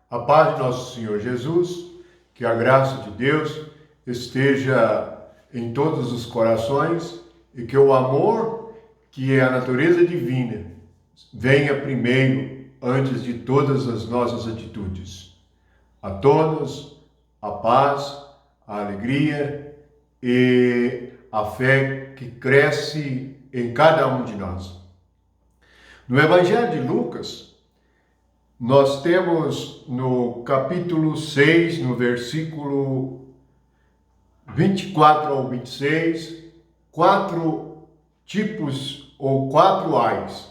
A paz de nosso Senhor Jesus, que a graça de Deus esteja em todos os corações e que o amor, que é a natureza divina, venha primeiro antes de todas as nossas atitudes. A todos a paz, a alegria e a fé que cresce em cada um de nós. No Evangelho de Lucas, nós temos no capítulo 6, no versículo 24 ao 26, quatro tipos ou quatro ais.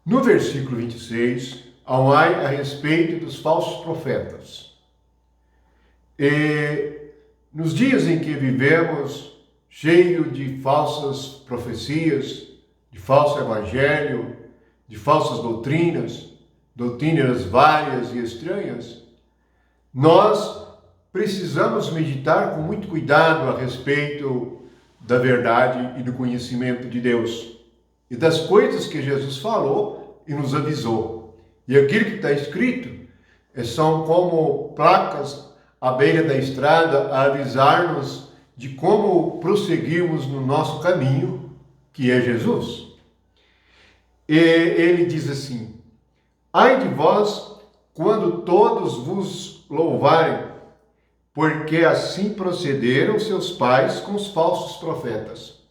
No versículo 26, há um ai a respeito dos falsos profetas. E nos dias em que vivemos, cheio de falsas profecias, de falso evangelho, de falsas doutrinas várias e estranhas, nós precisamos meditar com muito cuidado a respeito da verdade e do conhecimento de Deus e das coisas que Jesus falou e nos avisou. E aquilo que está escrito são como placas à beira da estrada a avisar-nos de como prosseguirmos no nosso caminho, que é Jesus. E ele diz assim: ai de vós, quando todos vos louvarem, porque assim procederam seus pais com os falsos profetas.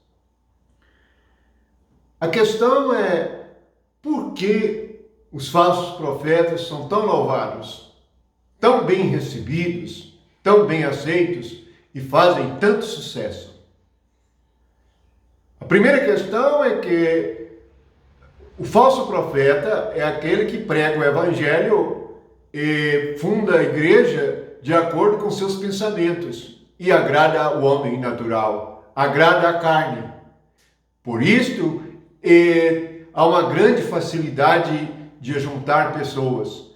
A questão é, por que os falsos profetas são tão louvados, tão bem recebidos, tão bem aceitos e fazem tanto sucesso? A primeira questão é que o falso profeta é aquele que prega o evangelho e funda a igreja de acordo com seus pensamentos e agrada o homem natural, agrada a carne. Por isto, há uma grande facilidade de juntar pessoas.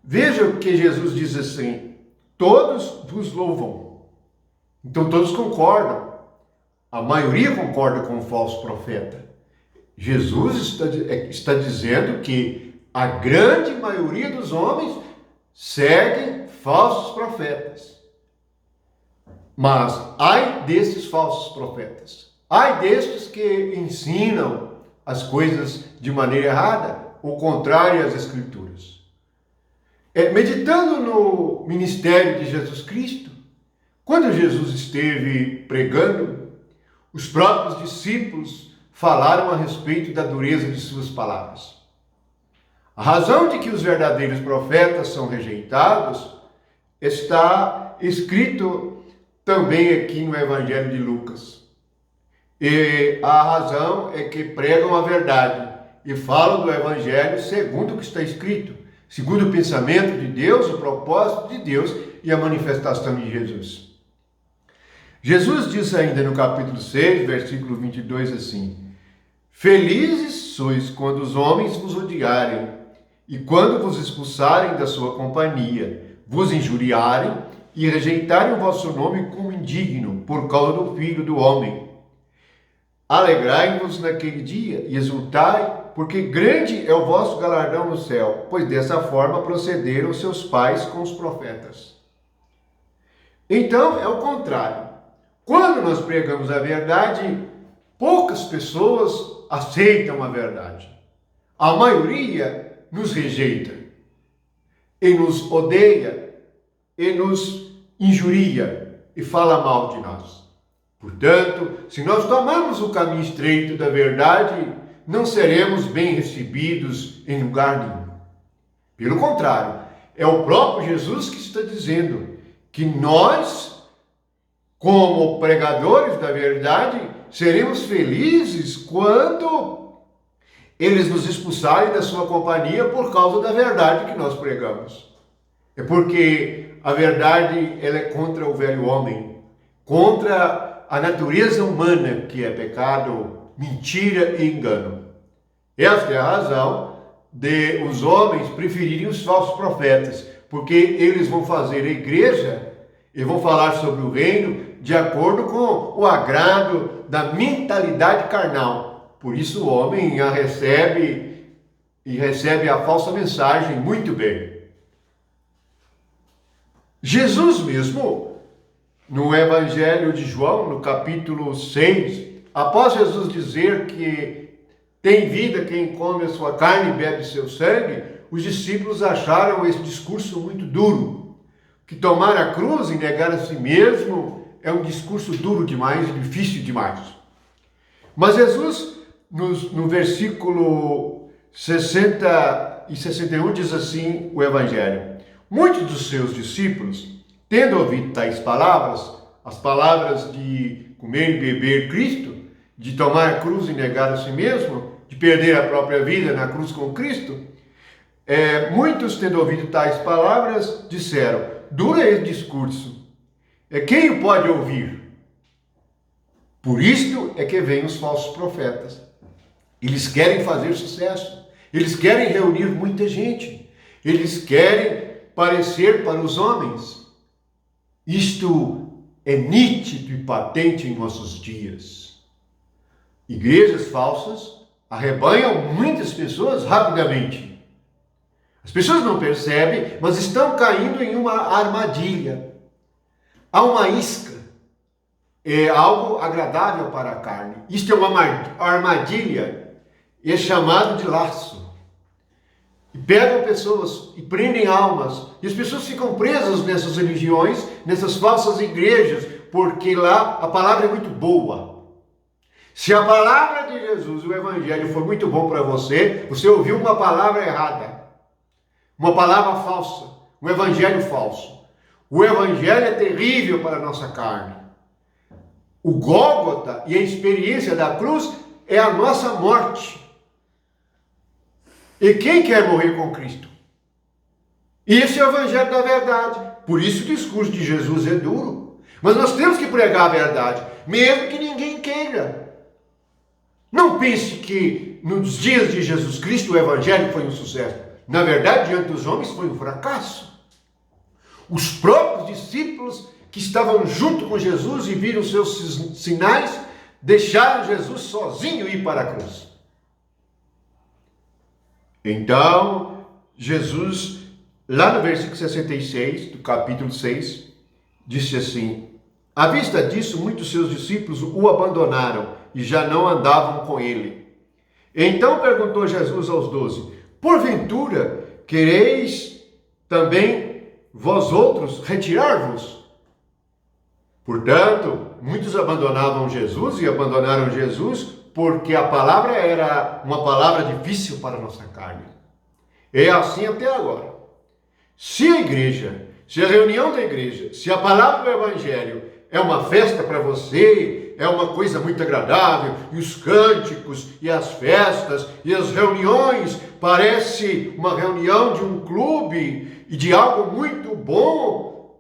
Veja o que Jesus diz assim: todos vos louvam. Então todos concordam. A maioria concorda com o falso profeta. Jesus está dizendo que a grande maioria dos homens seguem falsos profetas. Mas ai desses falsos profetas, ai destes que ensinam as coisas de maneira errada, ou contrária às Escrituras. Meditando no ministério de Jesus Cristo, quando Jesus esteve pregando, os próprios discípulos falaram a respeito da dureza de suas palavras. A razão de que os verdadeiros profetas são rejeitados está escrito também aqui no Evangelho de Lucas. E a razão é que pregam a verdade e falam do Evangelho segundo o que está escrito, segundo o pensamento de Deus, o propósito de Deus e a manifestação de Jesus. Jesus disse ainda no capítulo 6, versículo 22 assim: felizes sois quando os homens vos odiarem e quando vos expulsarem da sua companhia, vos injuriarem e rejeitarem o vosso nome como indigno por causa do Filho do Homem. Alegrai-vos naquele dia e exultai, porque grande é o vosso galardão no céu, pois dessa forma procederam seus pais com os profetas. Então, é o contrário. Quando nós pregamos a verdade, poucas pessoas aceitam a verdade. A maioria nos rejeita e nos odeia e nos injuria e fala mal de nós. Portanto, se nós tomarmos o caminho estreito da verdade, não seremos bem recebidos em lugar nenhum. Pelo contrário, é o próprio Jesus que está dizendo que nós, como pregadores da verdade, seremos felizes quando eles nos expulsarem da sua companhia por causa da verdade que nós pregamos. É porque a verdade ela é contra o velho homem, contra a natureza humana, que é pecado, mentira e engano. Esta é a razão de os homens preferirem os falsos profetas, porque eles vão fazer a igreja e vão falar sobre o reino de acordo com o agrado da mentalidade carnal. Por isso o homem a recebe a falsa mensagem muito bem. Jesus mesmo, no Evangelho de João, no capítulo 6, após Jesus dizer que tem vida quem come a sua carne e bebe seu sangue, os discípulos acharam esse discurso muito duro. Que tomar a cruz e negar a si mesmo é um discurso duro demais, difícil demais. Mas Jesus, no versículo 60 e 61, diz assim o Evangelho: muitos dos seus discípulos, tendo ouvido tais palavras, as palavras de comer e beber Cristo, de tomar a cruz e negar a si mesmo, de perder a própria vida na cruz com Cristo, muitos, tendo ouvido tais palavras, disseram: duro é esse discurso, quem o pode ouvir? Por isto é que vêm os falsos profetas. Eles querem fazer sucesso, eles querem reunir muita gente, eles querem parecer para os homens. Isto é nítido e patente em nossos dias. Igrejas falsas arrebanham muitas pessoas rapidamente. As pessoas não percebem, mas estão caindo em uma armadilha. Há uma isca. É algo agradável para a carne. Isto é uma armadilha. É chamado de laço. E pegam pessoas e prendem almas. E as pessoas ficam presas nessas religiões, nessas falsas igrejas, porque lá a palavra é muito boa. Se a palavra de Jesus, o Evangelho, for muito bom para você, você ouviu uma palavra errada. Uma palavra falsa. Um Evangelho falso. O Evangelho é terrível para a nossa carne. O Gólgota e a experiência da cruz é a nossa morte. E quem quer morrer com Cristo? Esse é o Evangelho da verdade. Por isso o discurso de Jesus é duro. Mas nós temos que pregar a verdade, mesmo que ninguém queira. Não pense que nos dias de Jesus Cristo o Evangelho foi um sucesso. Na verdade, diante dos homens foi um fracasso. Os próprios discípulos que estavam junto com Jesus e viram seus sinais, deixaram Jesus sozinho ir para a cruz. Então, Jesus, lá no versículo 66, do capítulo 6, disse assim: à vista disso, muitos seus discípulos o abandonaram e já não andavam com ele. Então perguntou Jesus aos 12: porventura, quereis também vós outros retirar-vos? Portanto, muitos abandonavam Jesus e abandonaram Jesus porque a palavra era uma palavra difícil para a nossa carne. É assim até agora. Se a igreja, se a reunião da igreja, se a palavra do Evangelho é uma festa para você, é uma coisa muito agradável, e os cânticos, e as festas, e as reuniões, parece uma reunião de um clube e de algo muito bom,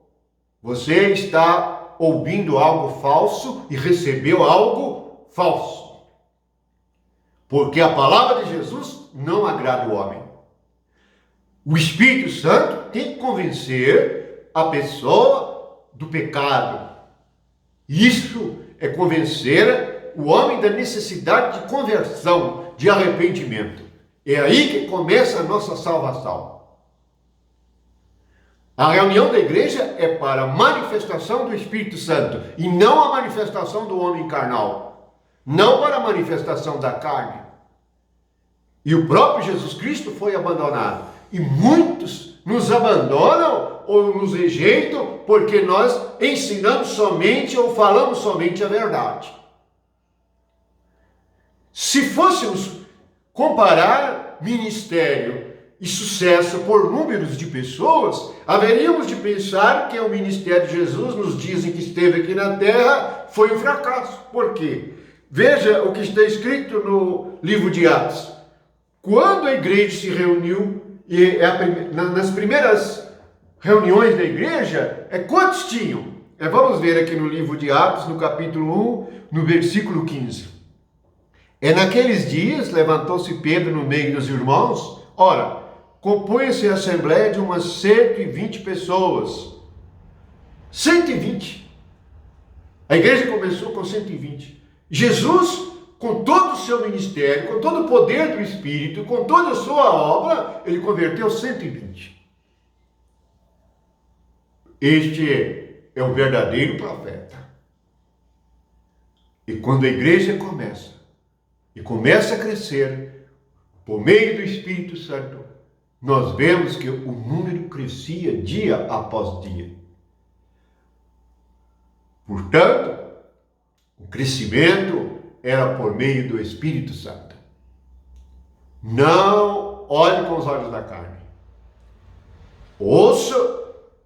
você está ouvindo algo falso e recebeu algo falso. Porque a palavra de Jesus não agrada o homem. O Espírito Santo tem que convencer a pessoa do pecado. Isso é convencer o homem da necessidade de conversão, de arrependimento. É aí que começa a nossa salvação. A reunião da igreja é para a manifestação do Espírito Santo e não a manifestação do homem carnal. Não para a manifestação da carne. E o próprio Jesus Cristo foi abandonado. E muitos nos abandonam ou nos rejeitam porque nós ensinamos somente ou falamos somente a verdade. Se fôssemos comparar ministério e sucesso por números de pessoas, haveríamos de pensar que o ministério de Jesus, nos dias em que esteve aqui na terra, foi um fracasso. Por quê? Veja o que está escrito no livro de Atos. Quando a igreja se reuniu, nas primeiras reuniões da igreja, quantos tinham? Vamos ver aqui no livro de Atos, no capítulo 1, no versículo 15. Naqueles dias, levantou-se Pedro no meio dos irmãos. Ora, compunha-se a assembleia de umas 120 pessoas. 120. A igreja começou com 120. Jesus, com todo o seu ministério, com todo o poder do Espírito, com toda a sua obra, ele converteu 120. Este é o verdadeiro profeta. E quando a igreja começa a crescer, por meio do Espírito Santo, nós vemos que o número crescia dia após dia. Portanto, o crescimento era por meio do Espírito Santo. Não olhe com os olhos da carne. Ouça,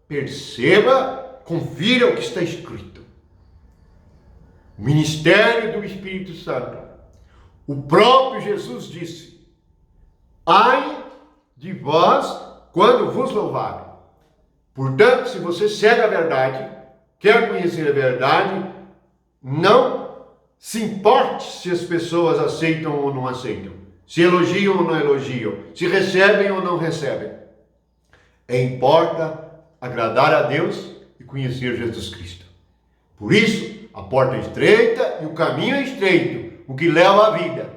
perceba, confira o que está escrito. O ministério do Espírito Santo. O próprio Jesus disse: ai de vós quando vos louvarem. Portanto, se você segue a verdade, quer conhecer a verdade, não se importe se as pessoas aceitam ou não aceitam, se elogiam ou não elogiam, se recebem ou não recebem. Importa agradar a Deus e conhecer Jesus Cristo. Por isso, a porta é estreita e o caminho é estreito, o que leva à vida.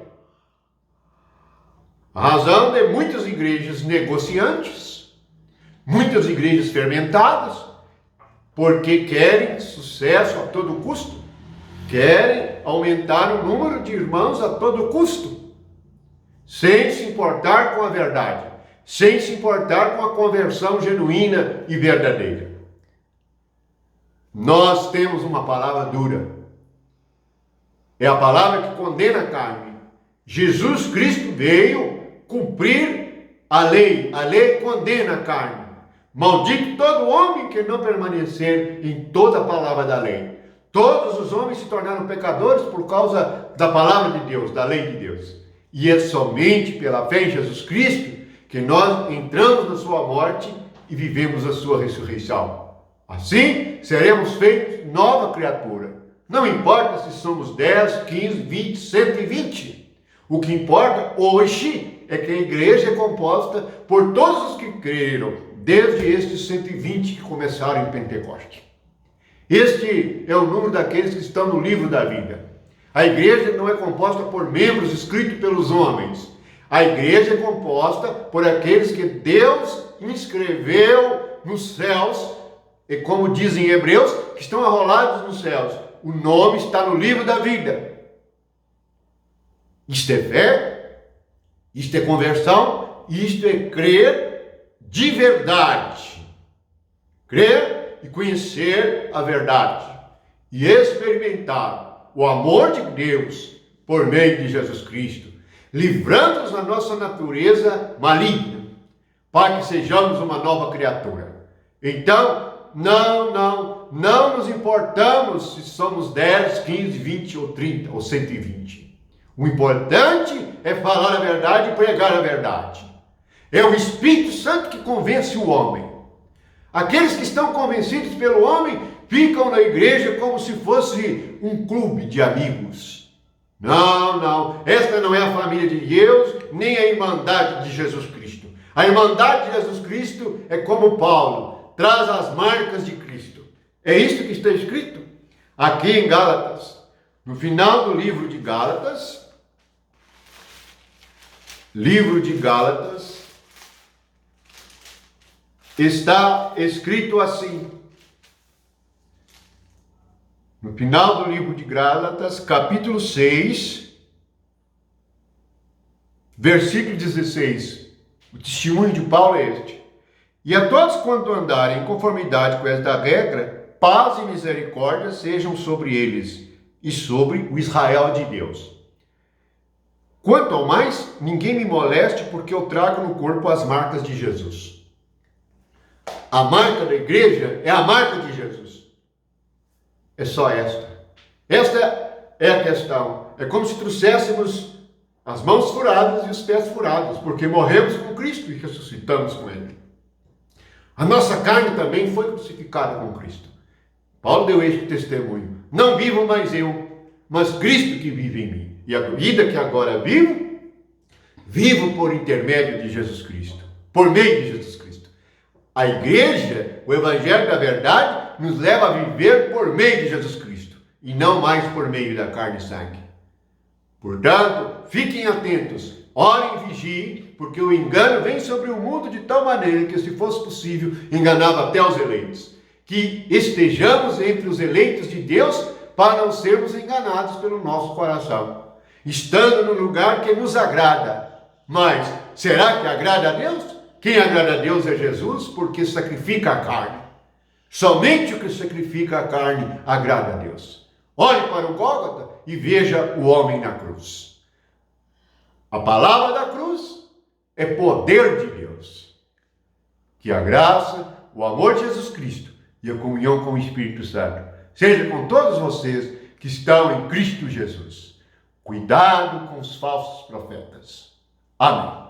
A razão de muitas igrejas negociantes, muitas igrejas fermentadas, porque querem sucesso a todo custo, querem aumentar o número de irmãos a todo custo, sem se importar com a verdade, sem se importar com a conversão genuína e verdadeira. Nós temos uma palavra dura. É a palavra que condena a carne. Jesus Cristo veio cumprir a lei. A lei condena a carne. Maldito todo homem que não permanecer em toda a palavra da lei. Todos os homens se tornaram pecadores por causa da palavra de Deus, da lei de Deus. E é somente pela fé em Jesus Cristo que nós entramos na sua morte e vivemos a sua ressurreição. Assim, seremos feitos nova criatura. Não importa se somos 10, 15, 20, 120. O que importa hoje é que a igreja é composta por todos os que creram, desde estes 120 que começaram em Pentecoste. Este é o número daqueles que estão no livro da vida. A igreja não é composta por membros escritos pelos homens. A igreja é composta por aqueles que Deus inscreveu nos céus, e como dizem em Hebreus, que estão arrolados nos céus. O nome está no livro da vida. Isto é fé, isto é conversão, isto é crer de verdade. Crer e conhecer a verdade. E experimentar o amor de Deus por meio de Jesus Cristo, livrando-nos da nossa natureza maligna, para que sejamos uma nova criatura. Então, não nos importamos se somos 10, 15, 20 ou 30 ou 120. O importante é falar a verdade e pregar a verdade. É o Espírito Santo que convence o homem. Aqueles que estão convencidos pelo homem ficam na igreja como se fosse um clube de amigos. Não. Esta não é a família de Deus, nem a irmandade de Jesus Cristo. A irmandade de Jesus Cristo é como Paulo, traz as marcas de Cristo. É isso que está escrito aqui em Gálatas. No final do livro de Gálatas, está escrito assim. No final do livro de Gálatas, capítulo 6, versículo 16. O testemunho de Paulo é este: e a todos quanto andarem em conformidade com esta regra, paz e misericórdia sejam sobre eles e sobre o Israel de Deus. Quanto ao mais, ninguém me moleste, porque eu trago no corpo as marcas de Jesus. A marca da igreja é a marca de Jesus. É só esta. Esta é a questão. É como se trouxéssemos as mãos furadas e os pés furados, porque morremos com Cristo e ressuscitamos com Ele. A nossa carne também foi crucificada com Cristo. Paulo deu este testemunho. Não vivo mais eu, mas Cristo que vive em mim. E a vida que agora vivo por intermédio de Jesus Cristo, por meio de Jesus Cristo. A igreja, o evangelho da verdade, nos leva a viver por meio de Jesus Cristo, e não mais por meio da carne e sangue. Portanto, fiquem atentos, orem e vigiem, porque o engano vem sobre o mundo de tal maneira que, se fosse possível, enganava até os eleitos. que estejamos entre os eleitos de Deus para não sermos enganados pelo nosso coração, estando no lugar que nos agrada. Mas será que agrada a Deus? Quem agrada a Deus é Jesus, porque sacrifica a carne. Somente o que sacrifica a carne agrada a Deus. Olhe para o Gólgota e veja o homem na cruz. A palavra da cruz é poder de Deus. Que a graça, o amor de Jesus Cristo e a comunhão com o Espírito Santo seja com todos vocês que estão em Cristo Jesus. Cuidado com os falsos profetas. Amém.